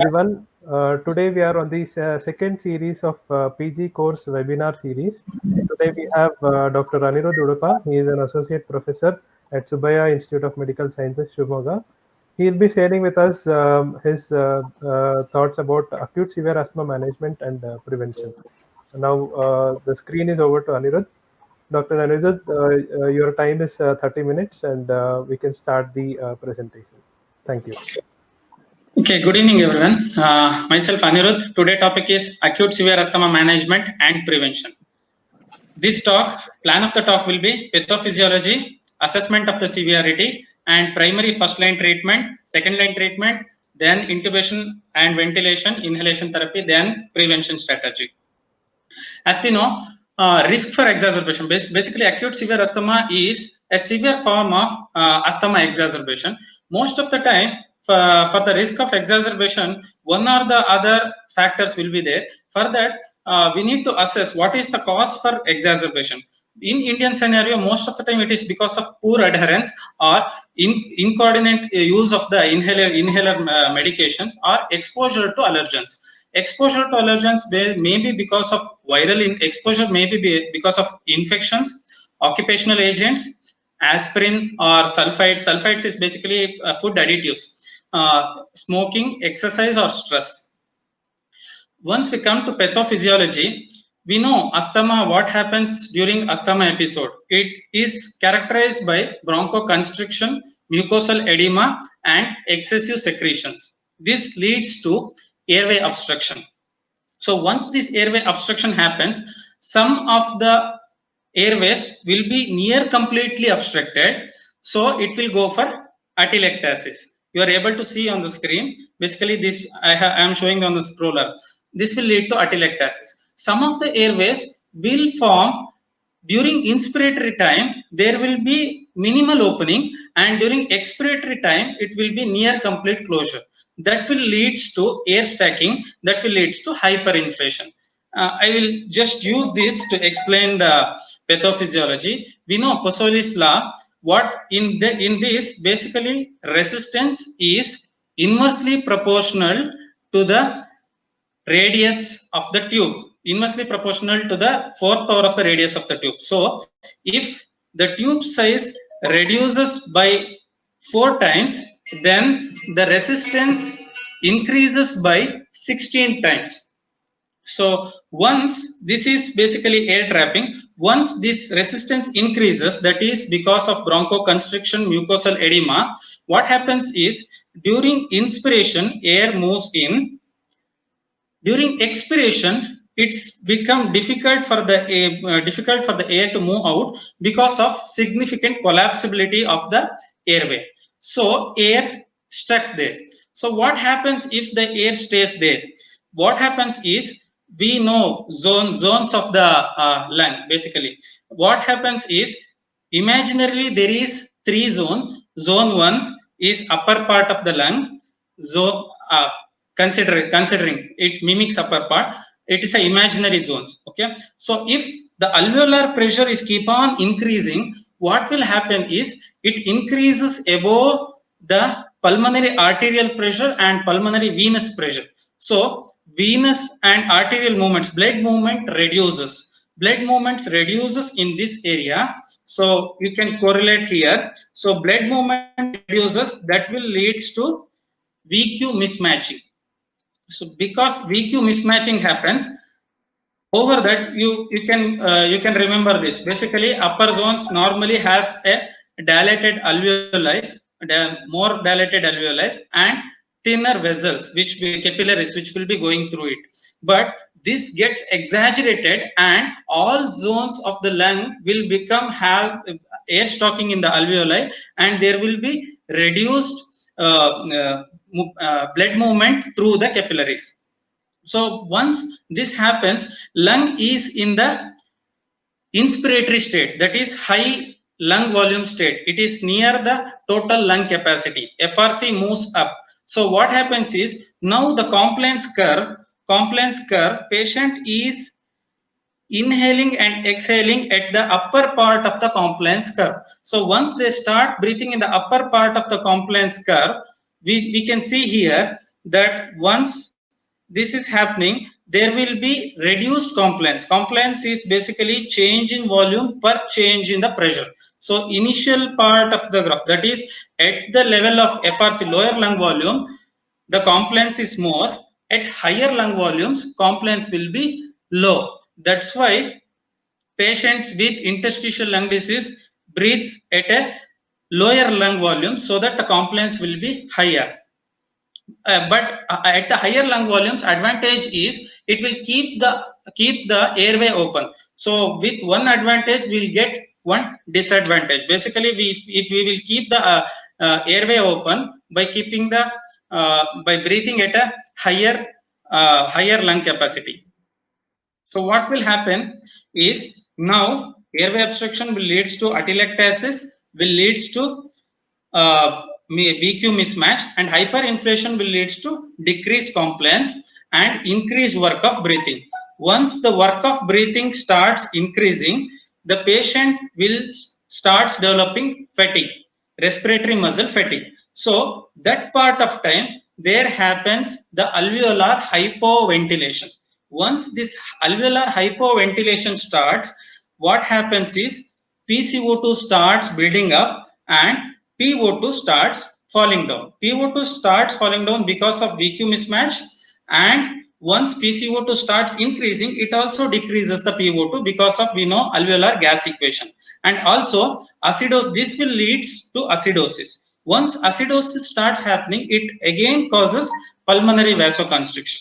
Everyone. Today we are on the second series of PG course webinar series. Today we have Dr. Anirudh Udupa. He is an associate professor at Subaya Institute of Medical Sciences, Shivamoga. He will be sharing with us his thoughts about acute severe asthma management and prevention. Now the screen is over to Anirudh. Dr. Anirudh, your time is 30 minutes and we can start the presentation. Thank you. Okay, good evening everyone. Myself Anirudh. Today topic is acute severe asthma management and prevention. This plan of the talk will be pathophysiology, assessment of the severity, and primary first line treatment, second line treatment, then intubation and ventilation, inhalation therapy, then prevention strategy. As we know, risk for exacerbation. Basically, acute severe asthma is a severe form of asthma exacerbation. Most of the time, for the risk of exacerbation, one or the other factors will be there. For that, we need to assess what is the cause for exacerbation. In Indian scenario, most of the time it is because of poor adherence or incoordinate use of the inhaler medications or exposure to allergens. Exposure to allergens may be because of viral exposure, may be because of infections, occupational agents, aspirin or sulfites. Sulfites is basically food additives, smoking, exercise or stress. Once we come to pathophysiology, we know asthma, what happens during asthma episode. It is characterized by bronchoconstriction, mucosal edema and excessive secretions. This leads to airway obstruction. So once this airway obstruction happens, some of the airways will be near completely obstructed. So it will go for atelectasis. You are able to see on the screen. Basically, this I am showing on the scroller. This will lead to atelectasis. Some of the airways will form during inspiratory time. There will be minimal opening, and during expiratory time, it will be near complete closure. That will leads to air stacking. That will leads to hyperinflation. I will just use this to explain the pathophysiology. We know Poiseuille's law. What in this basically resistance is inversely proportional to the radius of the tube, inversely proportional to the fourth power of the radius of the tube. So if the tube size reduces by 4 times, then the resistance increases by 16 times. So once this is basically air trapping, once this resistance increases, that is because of bronchoconstriction, mucosal edema, what happens is during inspiration, air moves in. During expiration, it's become difficult for the air to move out because of significant collapsibility of the airway. So air stuck there. So what happens if the air stays there? What happens is, we know zones of the lung. Basically, what happens is, imaginarily there is 3 zones. Zone 1 is upper part of the lung. Zone considering it mimics upper part, it is a imaginary zones. Okay, so if the alveolar pressure is keep on increasing, what will happen is it increases above the pulmonary arterial pressure and pulmonary venous pressure. So venous and arterial movements, blood movement reduces. Blood movements reduces in this area. So you can correlate here. So blood movement reduces, that will leads to VQ mismatching. So because VQ mismatching happens, over that you can remember this. Basically, upper zones normally has a dilated alveoli, more dilated alveoli, and thinner vessels, which will capillaries, which will be going through it. But this gets exaggerated, and all zones of the lung will have air stocking in the alveoli, and there will be reduced blood movement through the capillaries. So once this happens, lung is in the inspiratory state, that is high lung volume state. It is near the total lung capacity. FRC moves up. So what happens is, now the compliance curve, patient is inhaling and exhaling at the upper part of the compliance curve. So once they start breathing in the upper part of the compliance curve, we can see here that once this is happening, there will be reduced compliance. Compliance is basically change in volume per change in the pressure. So initial part of the graph, that is at the level of FRC, lower lung volume, the compliance is more. At higher lung volumes, compliance will be low. That's why patients with interstitial lung disease breathes at a lower lung volume so that the compliance will be higher. But at the higher lung volumes, advantage is it will keep the airway open. So with one advantage, we'll get one disadvantage. Basically, if we will keep the airway open by keeping the by breathing at a higher lung capacity. So what will happen is now airway obstruction will leads to atelectasis, will leads to VQ mismatch, and hyperinflation will leads to decreased compliance and increased work of breathing. Once the work of breathing starts increasing, the patient will starts developing fatigue, respiratory muscle fatigue. So that part of time there happens the alveolar hypoventilation. Once this alveolar hypoventilation starts, what happens is PCO2 starts building up and PO2 starts falling down. PO2 starts falling down because of VQ mismatch, and once PCO2 starts increasing, it also decreases the PO2 because of, we know, alveolar gas equation. And also acidosis, this will leads to acidosis. Once acidosis starts happening, it again causes pulmonary vasoconstriction.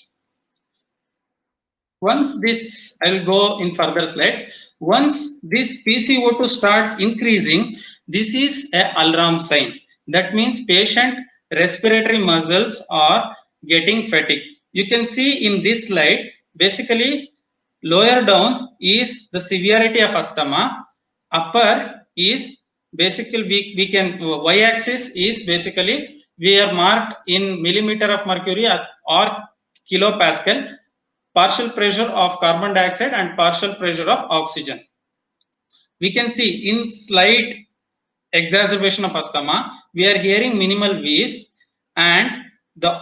Once this, I will go in further slides. Once this PCO2 starts increasing, this is an alarm sign. That means patient respiratory muscles are getting fatigue. You can see in this slide, basically lower down is the severity of asthma, upper is basically we can y-axis is basically we are marked in millimeter of mercury or kilopascal, partial pressure of carbon dioxide and partial pressure of oxygen. We can see in slight exacerbation of asthma, we are hearing minimal V's, and the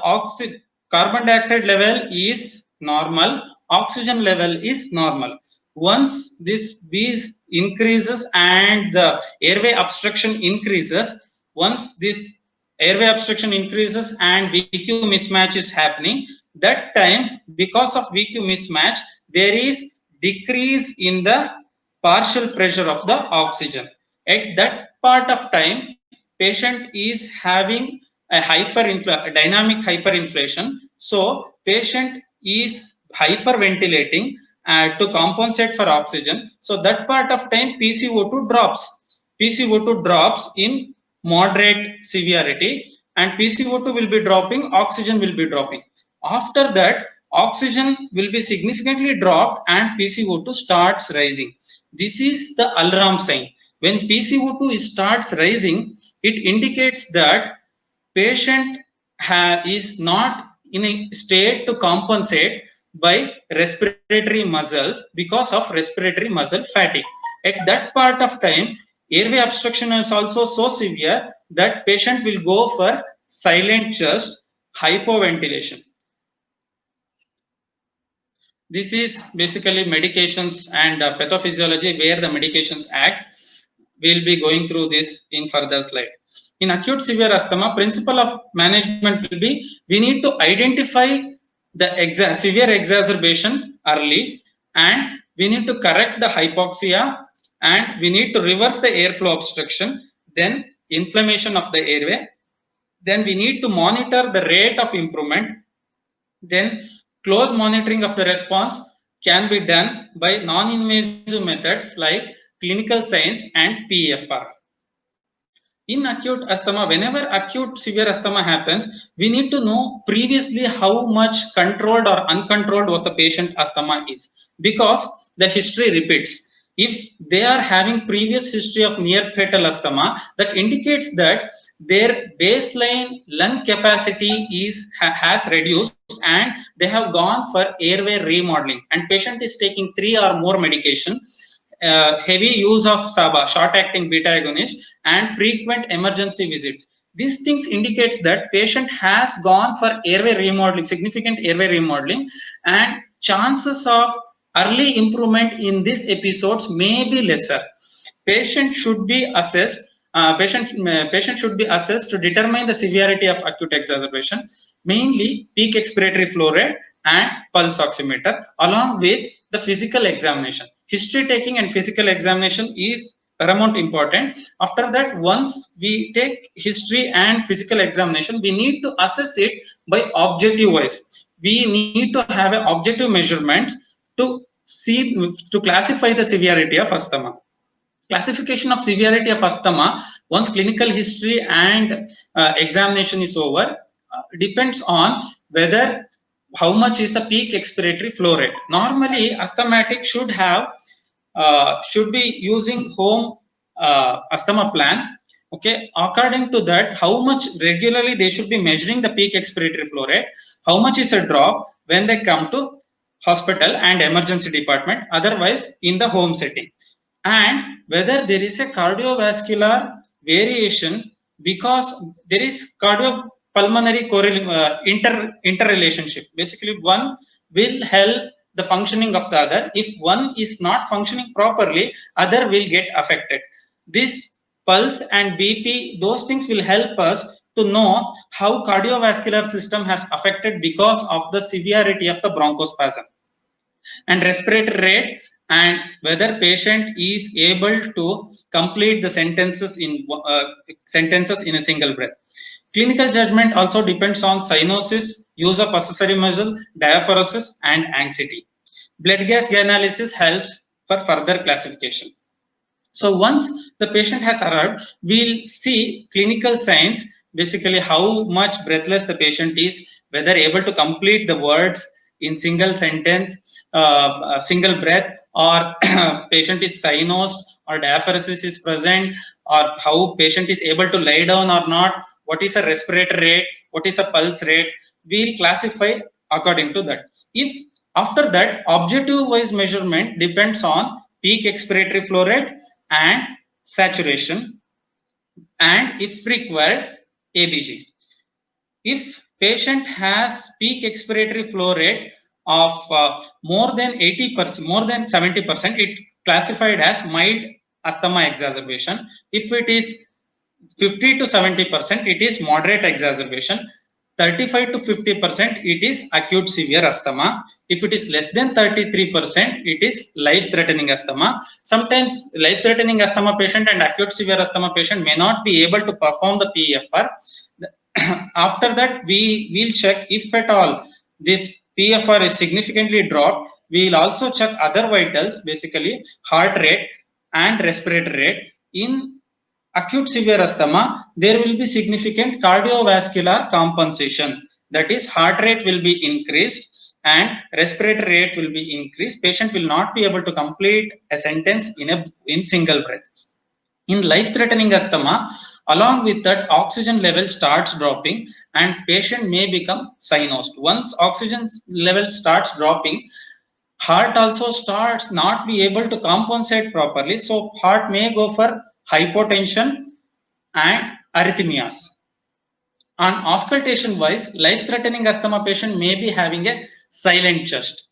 carbon dioxide level is normal, oxygen level is normal. Once this V's increases and the airway obstruction increases, once this airway obstruction increases and VQ mismatch is happening, that time because of VQ mismatch, there is decrease in the partial pressure of the oxygen. At that part of time, patient is having a dynamic hyperinflation. So patient is hyperventilating to compensate for oxygen. So that part of time PCO2 drops. PCO2 drops in moderate severity, and PCO2 will be dropping, oxygen will be dropping. After that, oxygen will be significantly dropped and PCO2 starts rising. This is the alarm sign. When PCO2 starts rising, it indicates that patient is not in a state to compensate by respiratory muscles because of respiratory muscle fatigue. At that part of time, airway obstruction is also so severe that patient will go for silent chest hypoventilation. This is basically medications and pathophysiology where the medications act. We'll be going through this in further slide. In acute severe asthma, principle of management will be we need to identify the severe exacerbation early, and we need to correct the hypoxia, and we need to reverse the airflow obstruction, then inflammation of the airway, then we need to monitor the rate of improvement, then close monitoring of the response can be done by non-invasive methods like clinical science and PEFR. In acute asthma, whenever acute severe asthma happens, we need to know previously how much controlled or uncontrolled was the patient asthma is, because the history repeats. If they are having previous history of near fatal asthma, that indicates that their baseline lung capacity has reduced and they have gone for airway remodeling, and patient is taking 3 or more medication, heavy use of SABA, short acting beta agonist, and frequent emergency visits. These things indicates that patient has gone for airway remodeling, significant airway remodeling, and chances of early improvement in these episodes may be lesser. Patient should be assessed. Patient should be assessed to determine the severity of acute exacerbation, mainly peak expiratory flow rate and pulse oximeter, along with the physical examination. History taking and physical examination is paramount important. After that, once we take history and physical examination, we need to assess it by objective wise. We need to have an objective measurement to see, to classify the severity of asthma. Classification of severity of asthma, once clinical history and examination is over, depends on whether how much is the peak expiratory flow rate. Normally, asthmatic should be using home asthma plan. Okay, according to that, how much regularly they should be measuring the peak expiratory flow rate, how much is a drop when they come to hospital and emergency department, otherwise in the home setting, and whether there is a cardiovascular variation, because there is cardiopulmonary interrelationship. Basically, one will help the functioning of the other. If one is not functioning properly, other will get affected. This pulse and BP, those things will help us to know how cardiovascular system has affected because of the severity of the bronchospasm. And respiratory rate, and whether patient is able to complete the sentences in a single breath. Clinical judgment also depends on cyanosis, use of accessory muscle, diaphoresis, and anxiety. Blood gas analysis helps for further classification. So once the patient has arrived, we'll see clinical signs, basically how much breathless the patient is, whether able to complete the words in single sentence, single breath, or patient is cyanosed, or diaphoresis is present, or how patient is able to lie down or not, what is a respiratory rate, what is a pulse rate. We'll classify according to that. If after that, objective wise measurement depends on peak expiratory flow rate and saturation, and if required, ABG. If patient has peak expiratory flow rate of more than 80%, more than 70%, it classified as mild asthma exacerbation. If it is 50 to 70%, it is moderate exacerbation. 35 to 50%, it is acute severe asthma. If it is less than 33%, it is life-threatening asthma. Sometimes life-threatening asthma patient and acute severe asthma patient may not be able to perform the PFR. After that, we will check if at all this PFR is significantly dropped. We will also check other vitals, basically heart rate and respiratory rate. In acute severe asthma, there will be significant cardiovascular compensation. That is, heart rate will be increased and respiratory rate will be increased. Patient will not be able to complete a sentence in single breath. In life-threatening asthma, along with that, oxygen level starts dropping and patient may become cyanosed. Once oxygen level starts dropping, heart also starts not be able to compensate properly. So heart may go for hypotension and arrhythmias. On auscultation wise, life-threatening asthma patient may be having a silent chest.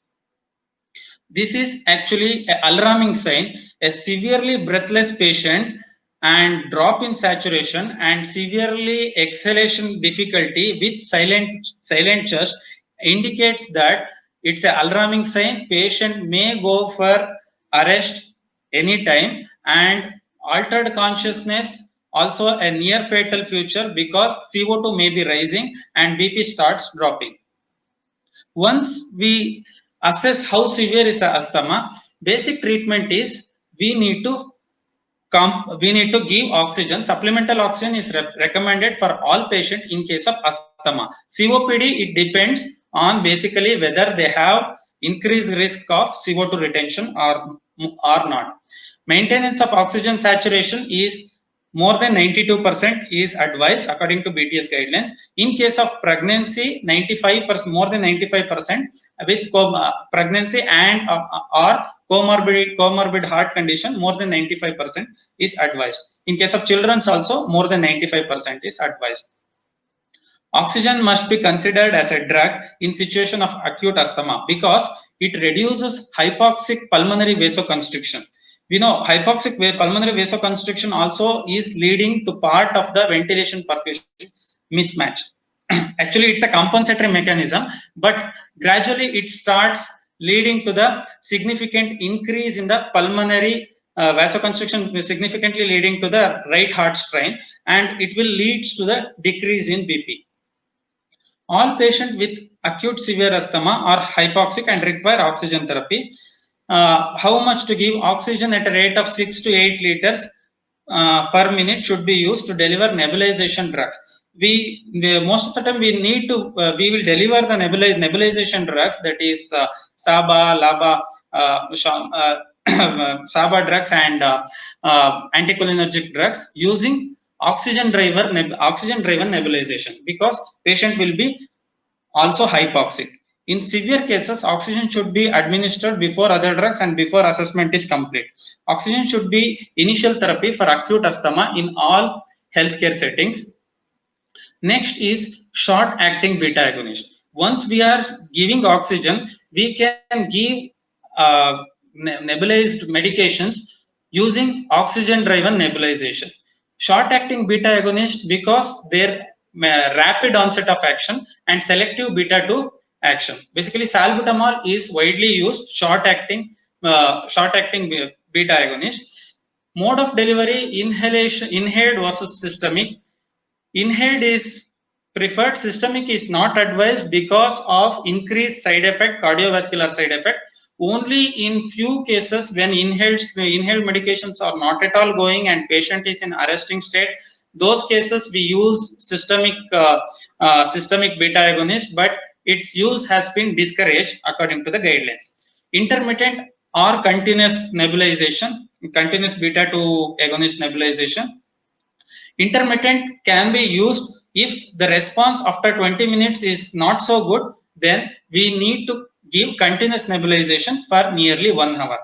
This is actually an alarming sign. A severely breathless patient and drop in saturation and severely exhalation difficulty with silent chest indicates that it's an alarming sign. Patient may go for arrest anytime, and altered consciousness, also a near fatal future, because CO2 may be rising and BP starts dropping. Once we assess how severe is the asthma, basic treatment is we need to give oxygen. Supplemental oxygen is recommended for all patients in case of asthma. COPD, it depends on basically whether they have increased risk of CO2 retention or not. Maintenance of oxygen saturation is more than 92% is advised according to BTS guidelines. In case of pregnancy, 95%, more than 95% with pregnancy and or comorbid heart condition, more than 95% is advised. In case of children also, more than 95% is advised. Oxygen must be considered as a drug in situation of acute asthma because it reduces hypoxic pulmonary vasoconstriction. We know hypoxic pulmonary vasoconstriction also is leading to part of the ventilation perfusion mismatch. Actually, it's a compensatory mechanism, but gradually it starts leading to the significant increase in the pulmonary vasoconstriction, significantly leading to the right heart strain, and it will lead to the decrease in BP. All patients with acute severe asthma are hypoxic and require oxygen therapy. How much to give? Oxygen at a rate of 6 to 8 liters per minute should be used to deliver nebulization drugs. Most of the time we will deliver the nebulization drugs, that is SABA, LABA, SABA drugs and anticholinergic drugs using oxygen driven nebulization, because patient will be also hypoxic. In severe cases, oxygen should be administered before other drugs and before assessment is complete. Oxygen should be initial therapy for acute asthma in all healthcare settings. Next is short acting beta agonist. Once we are giving oxygen, we can give nebulized medications using oxygen driven nebulization. Short acting beta agonist, because their rapid onset of action and selective beta 2 action. Basically, salbutamol is widely used short acting beta agonist. Mode of delivery: inhaled versus systemic. Inhaled is preferred, systemic is not advised because of increased side effect, cardiovascular side effect. Only in few cases when inhaled medications are not at all going and patient is in arresting state, those cases we use systemic beta agonist, but its use has been discouraged according to the guidelines. Intermittent or continuous nebulization, continuous beta 2 agonist nebulization. Intermittent can be used if the response after 20 minutes is not so good, then we need to give continuous nebulization for nearly 1 hour.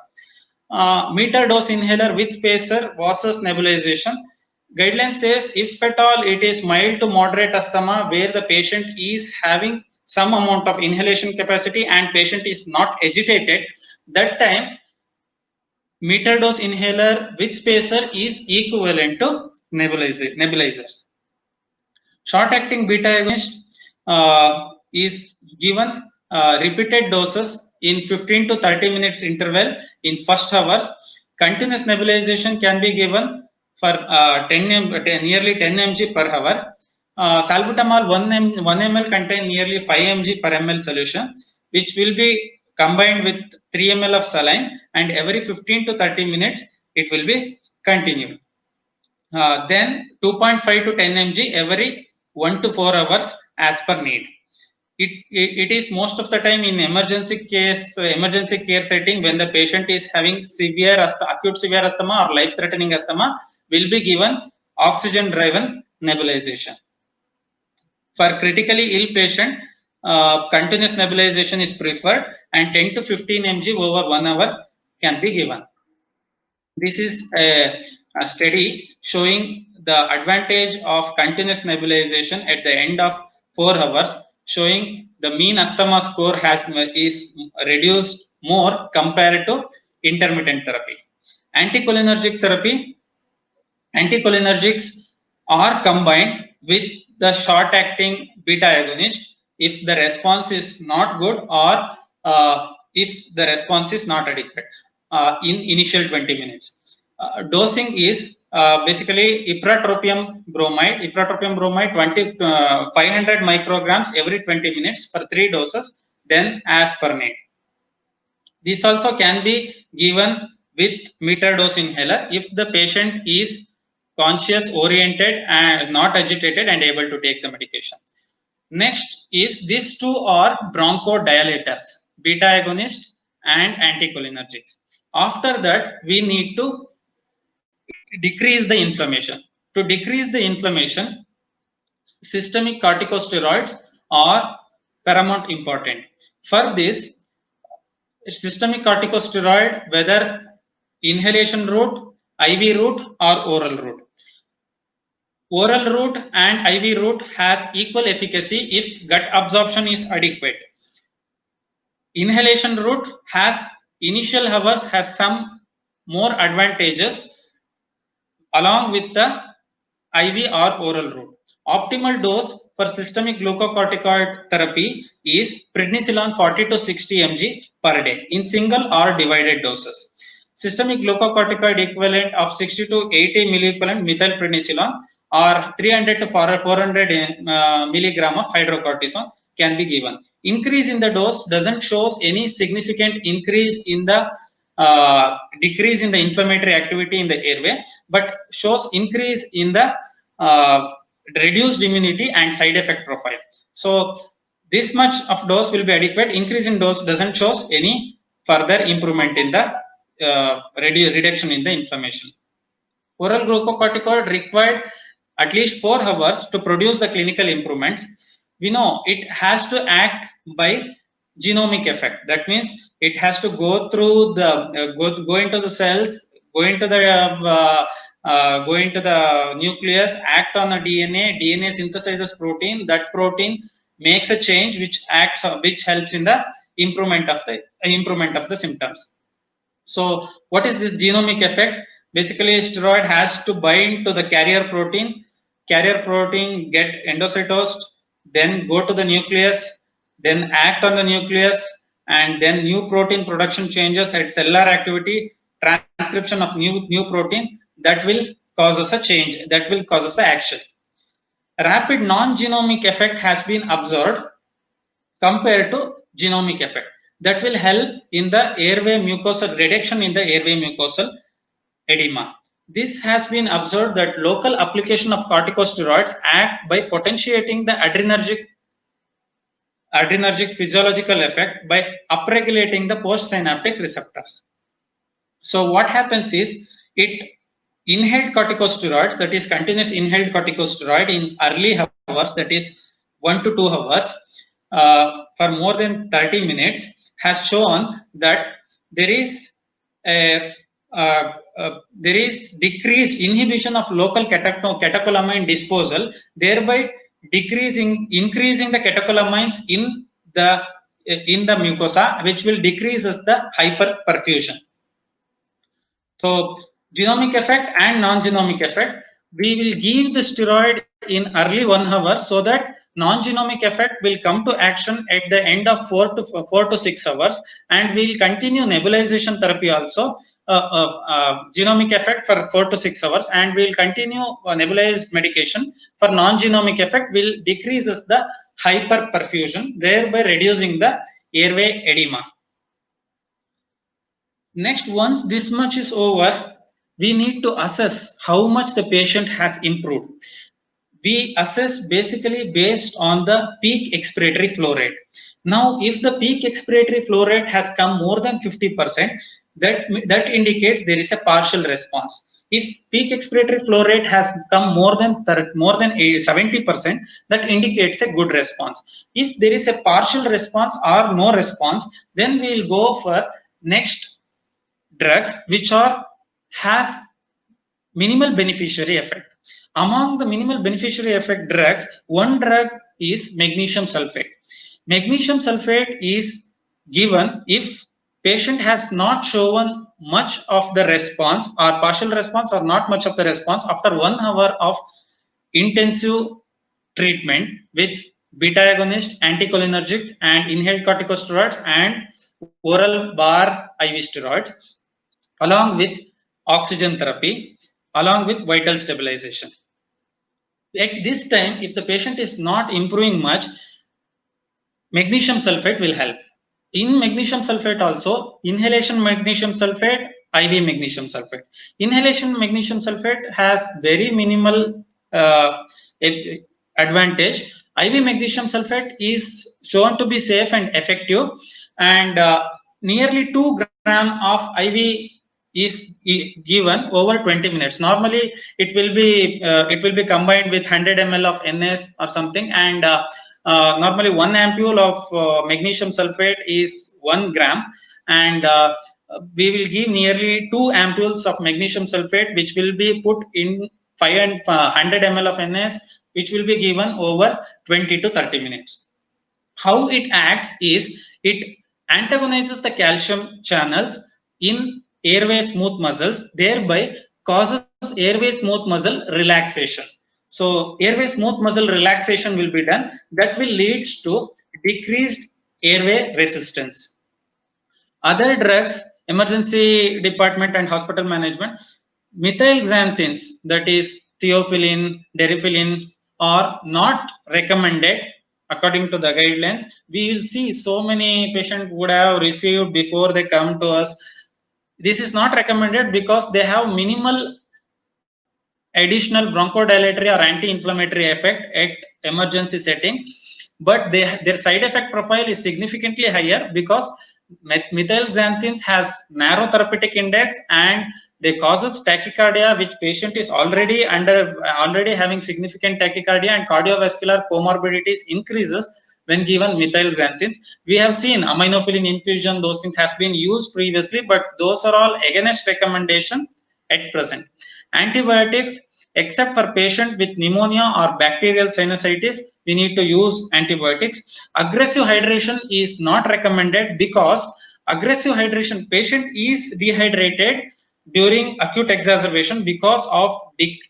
Meter dose inhaler with spacer versus nebulization. Guideline says if at all it is mild to moderate asthma where the patient is having some amount of inhalation capacity and patient is not agitated, that time meter dose inhaler with spacer is equivalent to nebulizers. Short acting beta agonist is given repeated doses in 15 to 30 minutes interval in first hours. Continuous nebulization can be given for nearly 10 mg per hour. Salbutamol 1 ml contain nearly 5 mg per ml solution, which will be combined with 3 ml of saline, and every 15 to 30 minutes it will be continued. Then 2.5 to 10 mg every 1 to 4 hours as per need. It is most of the time in emergency care setting when the patient is having acute severe asthma or life threatening asthma, will be given oxygen driven nebulization. For critically ill patient, continuous nebulization is preferred and 10 to 15 mg over 1 hour can be given. This is a study showing the advantage of continuous nebulization at the end of 4 hours, showing the mean asthma score is reduced more compared to intermittent therapy. Anticholinergic therapy. Anticholinergics are combined with the short acting beta agonist if the response is not good or if the response is not adequate in initial 20 minutes. Dosing is basically ipratropium bromide 500 micrograms every 20 minutes for 3 doses, then as per need. This also can be given with meter dose inhaler if the patient is conscious, oriented and not agitated and able to take the medication. Next is these two are bronchodilators, beta agonist and anticholinergics. After that we need to decrease the inflammation. to decrease the inflammation, systemic corticosteroids are paramount important. For this, systemic corticosteroid, whether inhalation route, IV route, or oral route. Oral route and IV route has equal efficacy if gut absorption is adequate. Inhalation route has initial hours has some more advantages along with the IV or oral route. Optimal dose for systemic glucocorticoid therapy is prednisolone 40 to 60 mg per day in single or divided doses. Systemic glucocorticoid equivalent of 60 to 80 milliequivalent methylprednisolone or 300 to 400 milligram of hydrocortisone can be given. Increase in the dose doesn't show any significant increase in the decrease in the inflammatory activity in the airway, but shows increase in the reduced immunity and side effect profile. So this much of dose will be adequate. Increase in dose doesn't show any further improvement in the reduction in the inflammation. Oral glucocorticoid required at least 4 hours to produce the clinical improvements. We know it has to act by genomic effect. That means it has to go through the go into the cells, go into the nucleus, act on the DNA. DNA synthesizes protein. That protein makes a change which helps in the improvement of the symptoms. So what is this genomic effect? Basically, steroid has to bind to the carrier protein get endocytosed, then go to the nucleus, then act on the nucleus, and then new protein production changes at cellular activity, transcription of new protein that will cause us a change, that will cause us the action. A rapid non-genomic effect has been observed compared to genomic effect that will help in the airway mucosal reduction in the airway mucosal edema. This has been observed that local application of corticosteroids act by potentiating the adrenergic physiological effect by upregulating the postsynaptic receptors. So what happens is it inhaled corticosteroids, that is continuous inhaled corticosteroid in early hours, that is 1 to 2 hours for more than 30 minutes has shown that there is decreased inhibition of local catecholamine disposal, thereby increasing the catecholamines in the mucosa, which will decreases the hyperperfusion. So genomic effect and non-genomic effect, we will give the steroid in early 1 hour so that non-genomic effect will come to action at the end of 4 to 6 hours, and we will continue nebulization therapy also. Genomic effect for 4 to 6 hours, and we will continue nebulized medication for non-genomic effect will decreases the hyperperfusion, thereby reducing the airway edema. Next, once this much is over, we need to assess how much the patient has improved. We assess basically based on the peak expiratory flow rate. Now, if the peak expiratory flow rate has come more than 50%, that indicates there is a partial response. If peak expiratory flow rate has come more than 70%, that indicates a good response. If there is a partial response or no response, then we will go for next drugs which has minimal beneficiary effect. Among the minimal beneficiary effect drugs, one drug is magnesium sulfate. Magnesium sulfate is given if patient has not shown much of the response or partial response or not much of the response after 1 hour of intensive treatment with beta agonist, anticholinergic, and inhaled corticosteroids and oral bar IV steroids, along with oxygen therapy, along with vital stabilization. At this time, if the patient is not improving much, magnesium sulfate will help. In magnesium sulfate also, inhalation magnesium sulfate, IV magnesium sulfate. Inhalation magnesium sulfate has very minimal advantage. IV magnesium sulfate is shown to be safe and effective, and nearly 2 grams of IV is given over 20 minutes. Normally, it will be combined with 100 ml of NS or something, and normally 1 ampule of magnesium sulfate is 1 gram, and we will give nearly 2 ampules of magnesium sulfate, which will be put in 100 ml of NS, which will be given over 20 to 30 minutes. How it acts is it antagonizes the calcium channels in airway smooth muscles, thereby causes airway smooth muscle relaxation. So airway smooth muscle relaxation will be done, that will lead to decreased airway resistance. Other drugs, emergency department and hospital management, methylxanthines, that is theophylline, deriphyllin, are not recommended according to the guidelines. We will see so many patients would have received before they come to us. This is not recommended because they have minimal additional bronchodilatory or anti-inflammatory effect at emergency setting, but their side effect profile is significantly higher because methylxanthines has narrow therapeutic index and they causes tachycardia, which patient is already having significant tachycardia, and cardiovascular comorbidities increases when given methylxanthines. We have seen aminophylline infusion; those things has been used previously, but those are all against recommendation at present. Antibiotics, except for patient with pneumonia or bacterial sinusitis, we need to use antibiotics. Aggressive hydration is not recommended because aggressive hydration, patient is dehydrated during acute exacerbation because of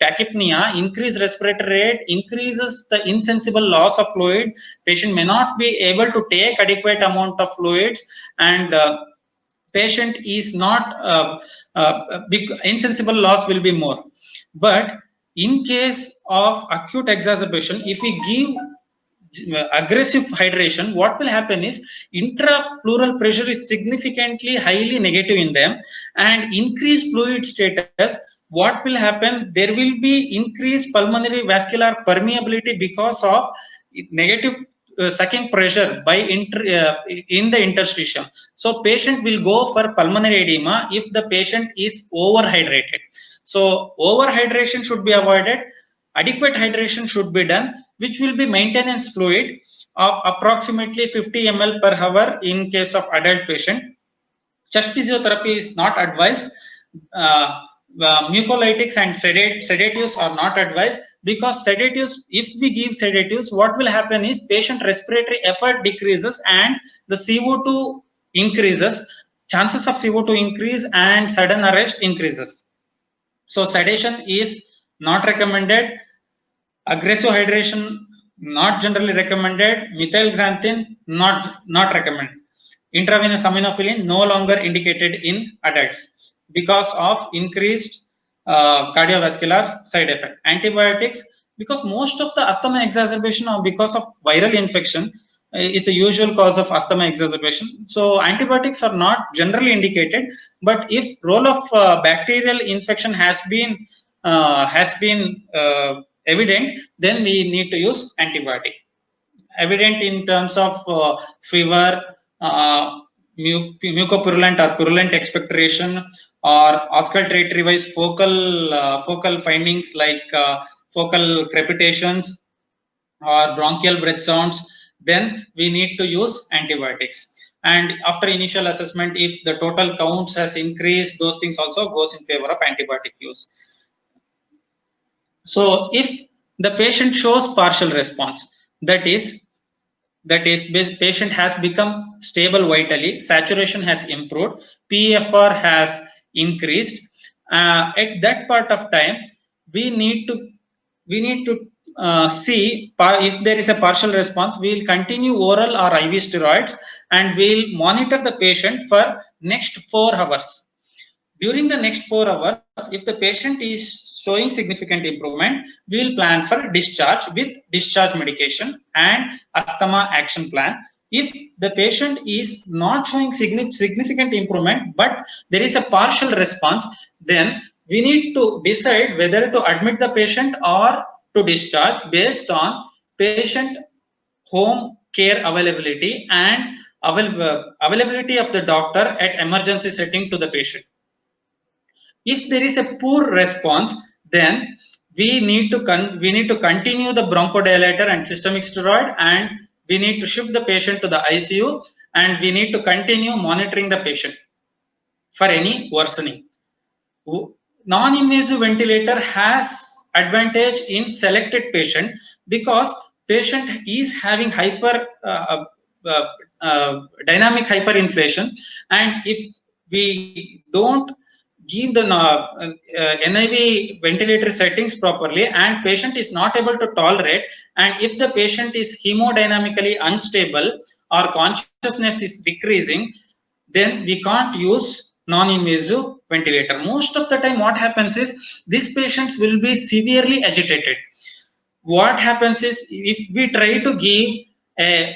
tachypnea, increased respiratory rate, increases the insensible loss of fluid. Patient may not be able to take adequate amount of fluids, and patient is not insensible loss will be more. But in case of acute exacerbation, if we give aggressive hydration, what will happen is intrapleural pressure is significantly highly negative in them, and increased fluid status, what will happen, there will be increased pulmonary vascular permeability because of negative sucking pressure by in the interstitium. So patient will go for pulmonary edema if the patient is overhydrated. So overhydration should be avoided. Adequate hydration should be done, which will be maintenance fluid of approximately 50 ml per hour in case of adult patient. Chest physiotherapy is not advised. Mucolytics and sedatives are not advised, because sedatives, if we give sedatives, what will happen is patient respiratory effort decreases and the CO2 increases, chances of CO2 increase and sudden arrest increases. So sedation is not recommended. Aggressive hydration not generally recommended. Methylxanthine not recommended. Intravenous aminophylline no longer indicated in adults because of increased cardiovascular side effect. Antibiotics, because most of the asthma exacerbation are because of viral infection, is the usual cause of asthma exacerbation. So antibiotics are not generally indicated, but if role of bacterial infection has been evident, then we need to use antibiotic. Evident in terms of fever, mucopurulent or purulent expectoration, or auscultatory wise focal findings like focal crepitations or bronchial breath sounds, then we need to use antibiotics. And after initial assessment, if the total counts has increased, those things also goes in favor of antibiotic use. So if the patient shows partial response, that is patient has become stable vitally, saturation has improved, PFR has increased, at that part of time we need to see if there is a partial response. We will continue oral or IV steroids and we will monitor the patient for next 4 hours. During the next 4 hours, if the patient is showing significant improvement, we will plan for discharge with discharge medication and asthma action plan. If the patient is not showing significant improvement, but there is a partial response, then we need to decide whether to admit the patient or to discharge based on patient home care availability and availability of the doctor at emergency setting to the patient. If there is a poor response, then we need to continue the bronchodilator and systemic steroid, and we need to shift the patient to the ICU, and we need to continue monitoring the patient for any worsening. Non-invasive ventilator has advantage in selected patient because patient is having dynamic hyperinflation, and if we don't give the NIV ventilator settings properly and patient is not able to tolerate, and if the patient is hemodynamically unstable or consciousness is decreasing, then we can't use non-invasive ventilator. Most of the time what happens is these patients will be severely agitated. What happens is if we try to give a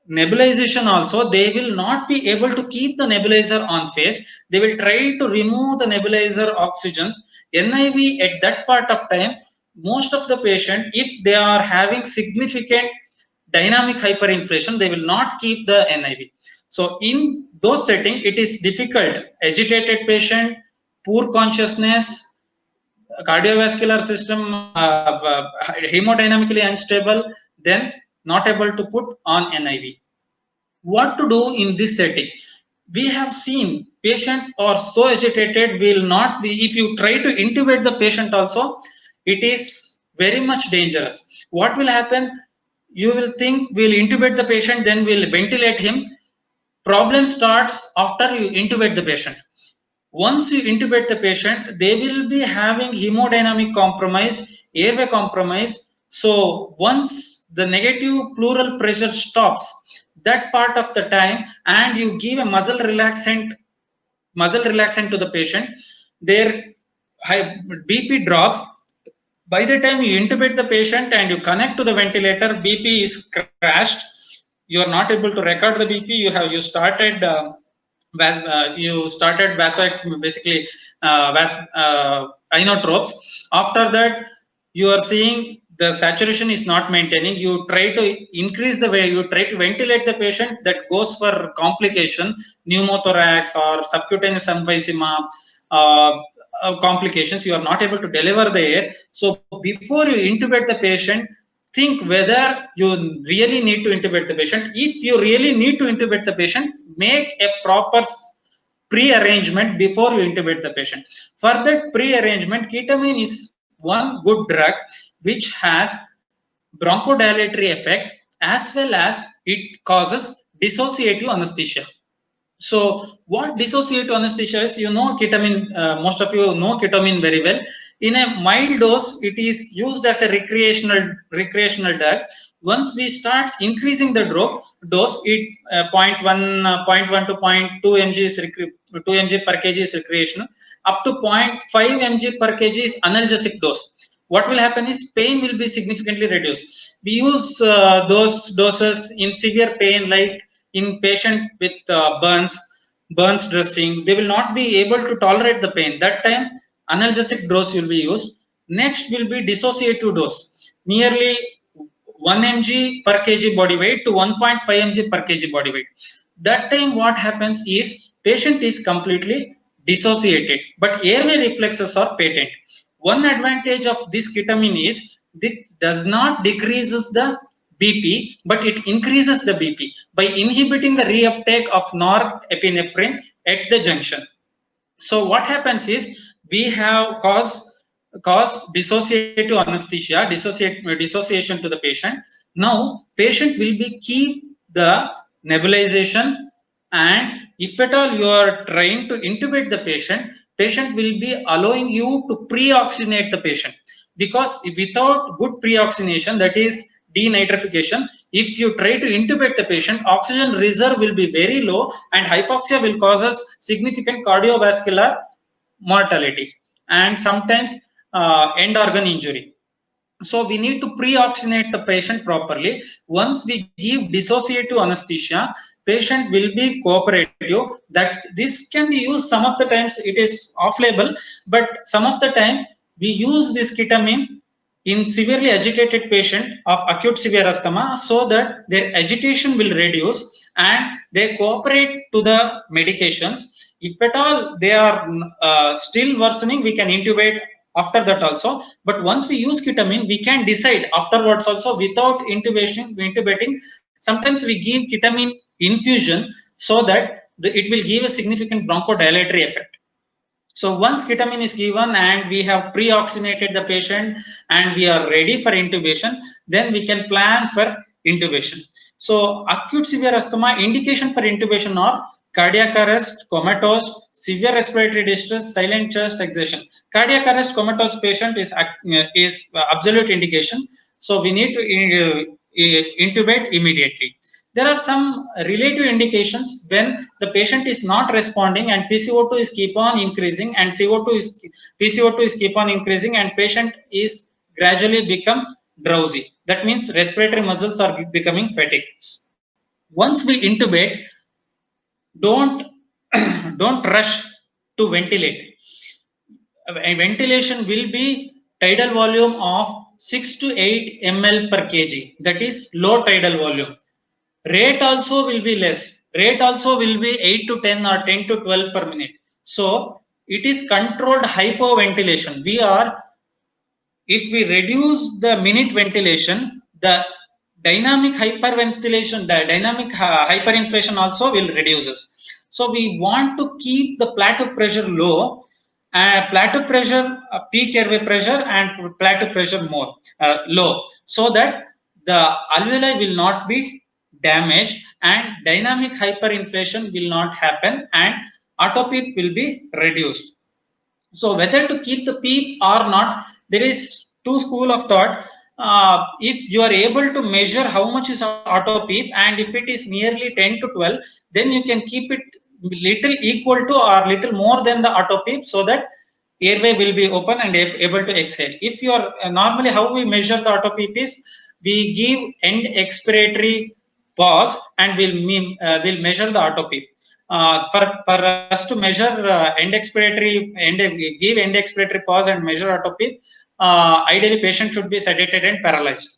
nebulization also, they will not be able to keep the nebulizer on phase. They will try to remove the nebulizer oxygens. NIV at that part of time, most of the patient, if they are having significant dynamic hyperinflation, they will not keep the NIV. So in those settings, it is difficult. Agitated patient, poor consciousness, cardiovascular system hemodynamically unstable, then not able to put on NIV. What to do in this setting? We have seen patient are so agitated, will not be, if you try to intubate the patient also, it is very much dangerous. What will happen? You will think we'll intubate the patient, then we'll ventilate him. Problem starts after you intubate the patient. Once you intubate the patient, they will be having hemodynamic compromise, airway compromise. So once the negative pleural pressure stops, that part of the time, and you give a muscle relaxant to the patient, their BP drops. By the time you intubate the patient and you connect to the ventilator, BP is crashed. You are not able to record the BP. You started basically inotropes. After that, you are seeing the saturation is not maintaining. You try to increase the way, you try to ventilate the patient, that goes for complication, pneumothorax or subcutaneous emphysema, complications. You are not able to deliver the air. So before you intubate the patient, think whether you really need to intubate the patient. If you really need to intubate the patient, make a proper pre-arrangement before you intubate the patient. For that pre-arrangement, ketamine is one good drug which has bronchodilatory effect, as well as it causes dissociative anesthesia. So what dissociative anesthesia is, ketamine, most of you know ketamine very well. In a mild dose, it is used as a recreational drug. Once we start increasing the dose, it 0.1 to 0.2 mg is 2 mg per kg is recreational. Up to 0.5 mg per kg is analgesic dose. What will happen is pain will be significantly reduced. We use those doses in severe pain, like in patient with burns dressing. They will not be able to tolerate the pain. That time analgesic dose will be used. Next will be dissociative dose, nearly 1 mg per kg body weight to 1.5 mg per kg body weight. That time what happens is patient is completely dissociated, but airway reflexes are patent. One advantage of this ketamine is this does not decreases the BP, but it increases the BP by inhibiting the reuptake of norepinephrine at the junction. So what happens is we have cause dissociative anesthesia, dissociation to the patient. Now patient will be keep the nebulization, and if at all you are trying to intubate the patient will be allowing you to pre-oxygenate the patient, because without good pre-oxygenation, that is denitrification, if you try to intubate the patient, oxygen reserve will be very low, and hypoxia will cause us significant cardiovascular mortality and sometimes end organ injury. So we need to pre-oxygenate the patient properly. Once we give dissociative anesthesia, patient will be cooperative. That this can be used, some of the times it is off-label, but some of the time we use this ketamine in severely agitated patient of acute severe asthma, so that their agitation will reduce and they cooperate to the medications. If at all they are still worsening, we can intubate after that also. But once we use ketamine, we can decide afterwards also without intubating. Sometimes we give ketamine infusion so that it will give a significant bronchodilatory effect. So once ketamine is given and we have pre-oxygenated the patient and we are ready for intubation, then we can plan for intubation. So acute severe asthma indication for intubation are cardiac arrest, comatose, severe respiratory distress, silent chest exhaustion. Cardiac arrest, comatose patient is absolute indication. So we need to intubate immediately. There are some relative indications when the patient is not responding and PCO2 is keep on increasing and PCO2 is keep on increasing and patient is gradually become drowsy. That means respiratory muscles are becoming fatigued. Once we intubate, don't don't rush to ventilate. A ventilation will be tidal volume of 6 to 8 ml per kg. That is low tidal volume. Rate also will be less. Rate also will be 8 to 10 or 10 to 12 per minute. So it is controlled hypoventilation. If we reduce the minute ventilation, the dynamic hyperventilation, the dynamic hyperinflation also will reduce us. So we want to keep the plateau pressure low, plateau pressure, peak airway pressure and plateau pressure more low, so that the alveoli will not be damaged and dynamic hyperinflation will not happen and autopeep will be reduced. So whether to keep the peep or not, there is two school of thought. If you are able to measure how much is auto peep, and if it is nearly 10 to 12, then you can keep it little equal to or little more than the auto peep, so that airway will be open and able to exhale. If you are normally how we measure the auto peep is we give end expiratory pause and we'll measure the auto peep. For us to measure give end expiratory pause and measure auto peep, ideally patient should be sedated and paralyzed.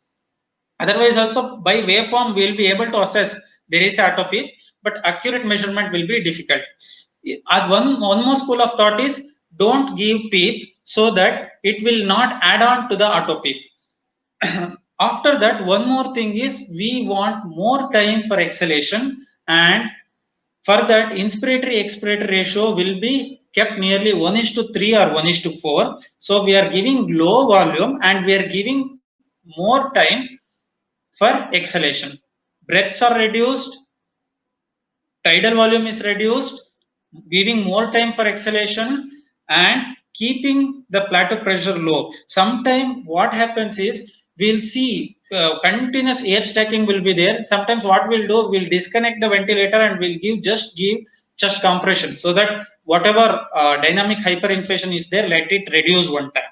Otherwise also by waveform we will be able to assess there is auto peep, but accurate measurement will be difficult. One more school of thought is don't give peep so that it will not add on to the auto peep. After that, one more thing is we want more time for exhalation, and for that, inspiratory expiratory ratio will be kept nearly 1:3 or 1:4. So we are giving low volume and we are giving more time for exhalation. Breaths are reduced, tidal volume is reduced, giving more time for exhalation and keeping the plateau pressure low. Sometimes what happens is we'll see continuous air stacking will be there. Sometimes what we'll do, we'll disconnect the ventilator and we'll give chest compression, so that whatever dynamic hyperinflation is there, let it reduce one time.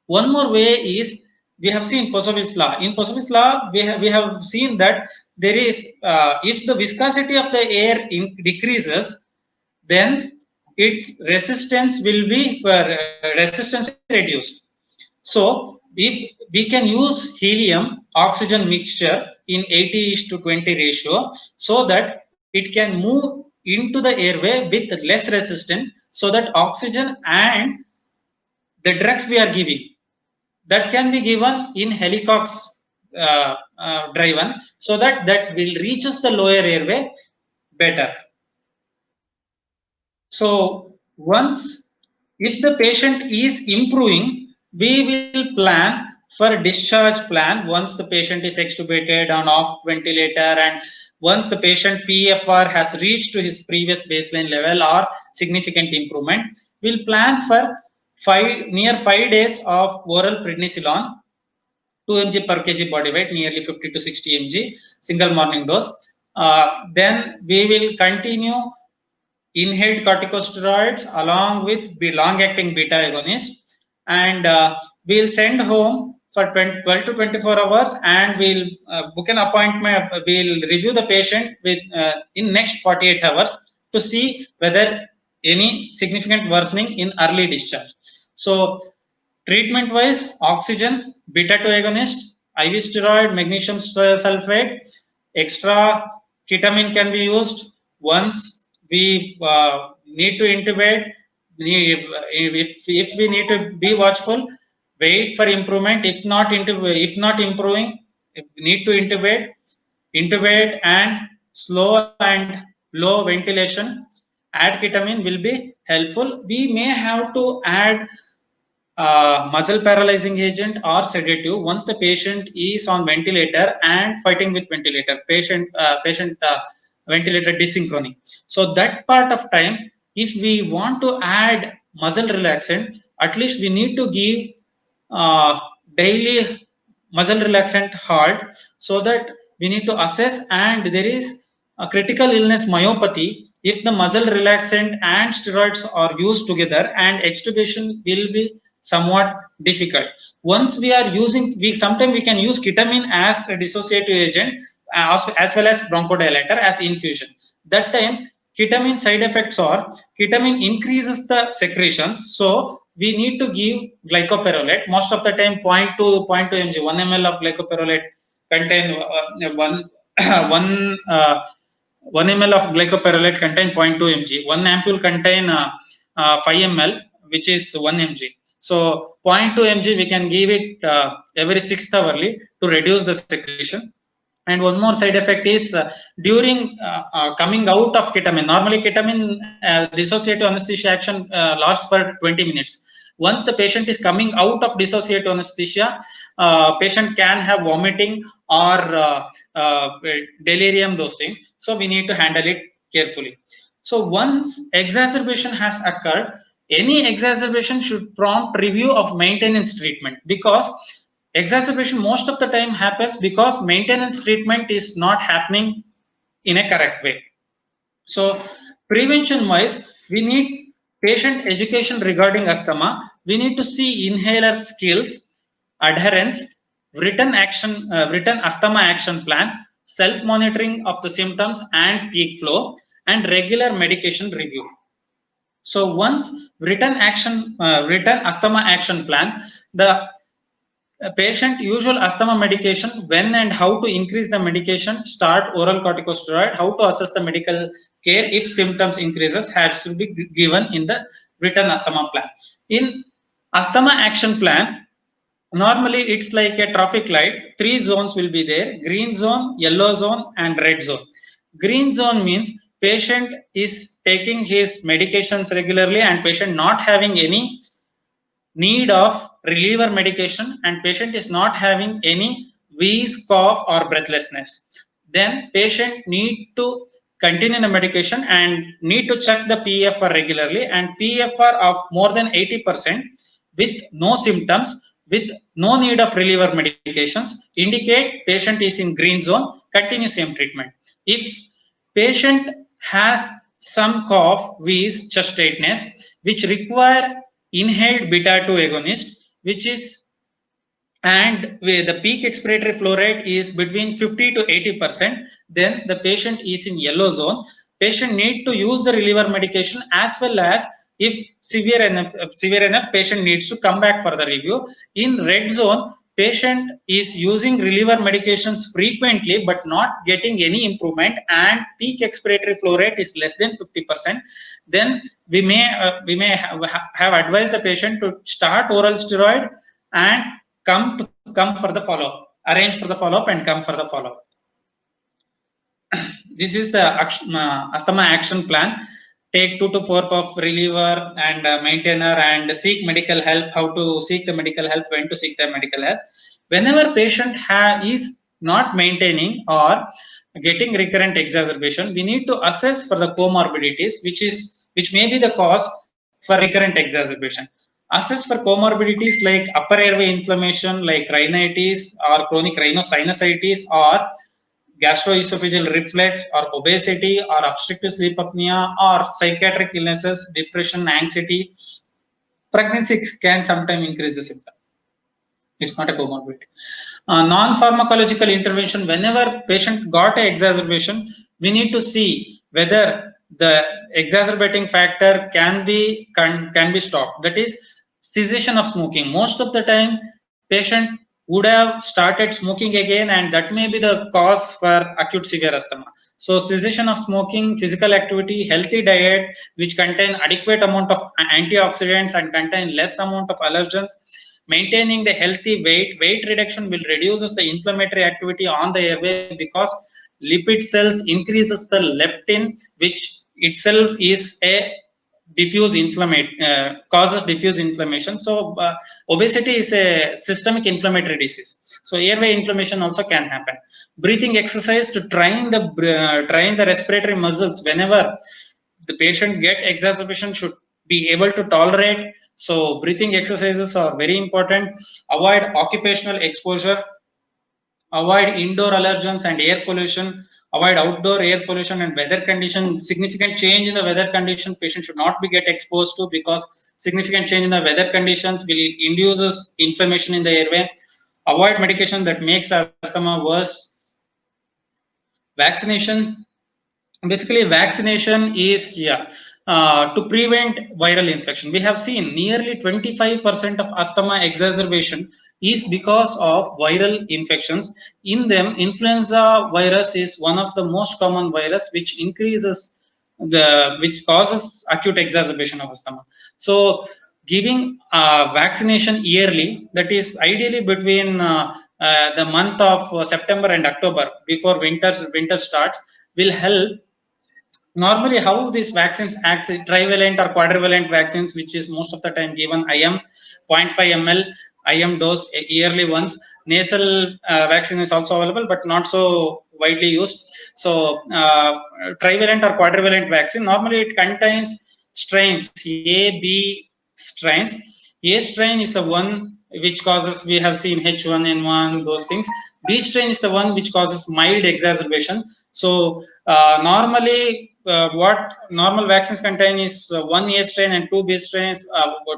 One more way is we have seen Possovitz law. In Possovitz law, we have seen that there is if the viscosity of the air decreases, then its resistance will be reduced. So if we can use helium oxygen mixture in 80:20 ratio, so that it can move into the airway with less resistance, so that oxygen and the drugs we are giving, that can be given in helicox driven, so that will reaches the lower airway better. So once if the patient is improving, we will plan for discharge plan once the patient is extubated on off ventilator, and once the patient PFR has reached to his previous baseline level or significant improvement, we'll plan for near 5 days of oral prednisolone, 2 mg per kg body weight, nearly 50 to 60 mg, single morning dose. Then we will continue inhaled corticosteroids along with long-acting beta agonists, and we'll send home for 12 to 24 hours, and we'll book an appointment. We'll review the patient with in next 48 hours to see whether any significant worsening in early discharge. So treatment wise, oxygen, beta-2 agonist, IV steroid, magnesium sulfate, extra ketamine can be used once we need to intubate. If we need to be watchful, wait for improvement. If not improving, if we need to intubate and slow and low ventilation. Add ketamine will be helpful. We may have to add muscle paralyzing agent or sedative once the patient is on ventilator and fighting with ventilator, patient ventilator dysynchrony. So that part of time, if we want to add muscle relaxant, at least we need to give daily muscle relaxant halt, so that we need to assess. And there is a critical illness myopathy if the muscle relaxant and steroids are used together, and extubation will be somewhat difficult. Once we are using, we sometimes we can use ketamine as a dissociative agent, as well as bronchodilator as infusion. That time ketamine side effects are ketamine increases the secretions, so we need to give glycopyrrolate. Most of the time 0.2 mg, 1 ml of glycopyrrolate contain one one 1 ml of glycopyrrolate contain 0.2 mg. 1 ampule contain 5 ml, which is 1 mg. So 0.2 mg we can give it every 6th hourly to reduce the secretion. And one more side effect is during coming out of ketamine. Normally ketamine dissociative anesthesia action lasts for 20 minutes. Once the patient is coming out of dissociative anesthesia, patient can have vomiting or delirium, those things. So we need to handle it carefully. So once exacerbation has occurred, any exacerbation should prompt review of maintenance treatment, because exacerbation most of the time happens because maintenance treatment is not happening in a correct way. So prevention wise, we need patient education regarding asthma. We need to see inhaler skills, adherence, written asthma action plan, self monitoring of the symptoms and peak flow, and regular medication review. So once written asthma action plan, the patient usual asthma medication, when and how to increase the medication, start oral corticosteroid, how to assess the medical care if symptoms increases, has to be given in the written asthma plan. In asthma action plan, normally it's like a traffic light. 3 zones will be there: green zone, yellow zone, and red zone. Green zone means patient is taking his medications regularly and patient not having any need of reliever medication, and patient is not having any wheeze, cough or breathlessness. Then patient need to continue the medication and need to check the PFR regularly, and PFR of more than 80% with no symptoms, with no need of reliever medications, indicate patient is in green zone, continue same treatment. If patient has some cough, wheeze, chest tightness which require inhaled beta 2 agonist, which is, and where the peak expiratory flow rate is between 50 to 80%, then the patient is in yellow zone. Patient need to use the reliever medication, as well as if severe enough, patient needs to come back for the review. In red zone, patient is using reliever medications frequently but not getting any improvement, and peak expiratory flow rate is less than 50%. Then we may have advised the patient to start oral steroid and come for the follow-up, arrange for the follow-up and come for the follow-up. This is the asthma action plan. Take 2 to 4 puff reliever and maintainer, and seek medical help. How to seek the medical help, when to seek the medical help. Whenever patient is not maintaining or getting recurrent exacerbation, we need to assess for the comorbidities, which may be the cause for recurrent exacerbation. Assess for comorbidities like upper airway inflammation, like rhinitis or chronic rhinosinusitis, or gastroesophageal reflux, or obesity, or obstructive sleep apnea, or psychiatric illnesses, depression, anxiety. Pregnancy can sometimes increase the symptom. It's not a comorbidity. Non-pharmacological intervention, whenever patient got an exacerbation, we need to see whether the exacerbating factor can be stopped. That is cessation of smoking. Most of the time patient would have started smoking again, and that may be the cause for acute severe asthma. So cessation of smoking, physical activity, healthy diet which contain adequate amount of antioxidants and contain less amount of allergens, maintaining the healthy weight reduction will reduces the inflammatory activity on the airway, because lipid cells increases the leptin, which itself is a causes diffuse inflammation. So obesity is a systemic inflammatory disease, so airway inflammation also can happen. Breathing exercise to train the respiratory muscles whenever the patient get exacerbation should be able to tolerate. So breathing exercises are very important. Avoid occupational exposure, avoid indoor allergens and air pollution, avoid outdoor air pollution and weather condition. Significant change in the weather condition patient should not be get exposed to, because significant change in the weather conditions will induces inflammation in the airway. Avoid medication that makes asthma worse. Vaccination, basically vaccination is to prevent viral infection. We have seen nearly 25% of asthma exacerbation is because of viral infections. In them, influenza virus is one of the most common virus which which causes acute exacerbation of asthma. So giving vaccination yearly, that is ideally between the month of September and October, before winter starts, will help. Normally how these vaccines act, trivalent or quadrivalent vaccines, which is most of the time given IM 0.5 ml IM dose yearly once. Nasal vaccine is also available but not so widely used. So trivalent or quadrivalent vaccine, normally it contains strains A, B strains. A strain is the one which causes, we have seen H1N1, those things. B strain is the one which causes mild exacerbation. So normally what normal vaccines contain is one A strain and two B strains,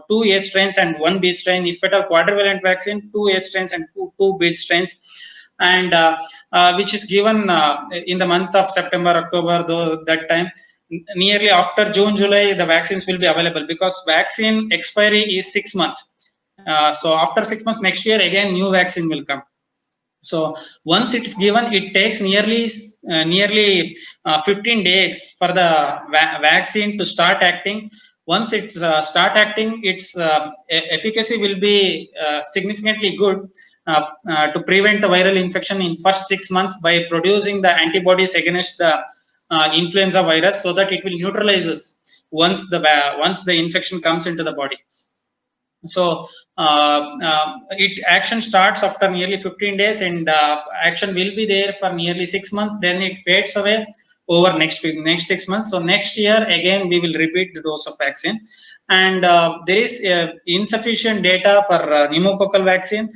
two A strains and one B strain. If at all quadrivalent vaccine, two A strains and two B strains, and which is given in the month of September, October, though that time. Nearly after June, July, the vaccines will be available, because vaccine expiry is 6 months. So after 6 months, next year again new vaccine will come. So once it's given, it takes nearly 15 days for the vaccine to start acting. Once it's start acting, its efficacy will be significantly good to prevent the viral infection in first 6 months by producing the antibodies against the influenza virus, so that it will neutralizes once the infection comes into the body. So it action starts after nearly 15 days, and action will be there for nearly 6 months. Then it fades away over next 6 months. So next year again we will repeat the dose of vaccine. And there is insufficient data for pneumococcal vaccine.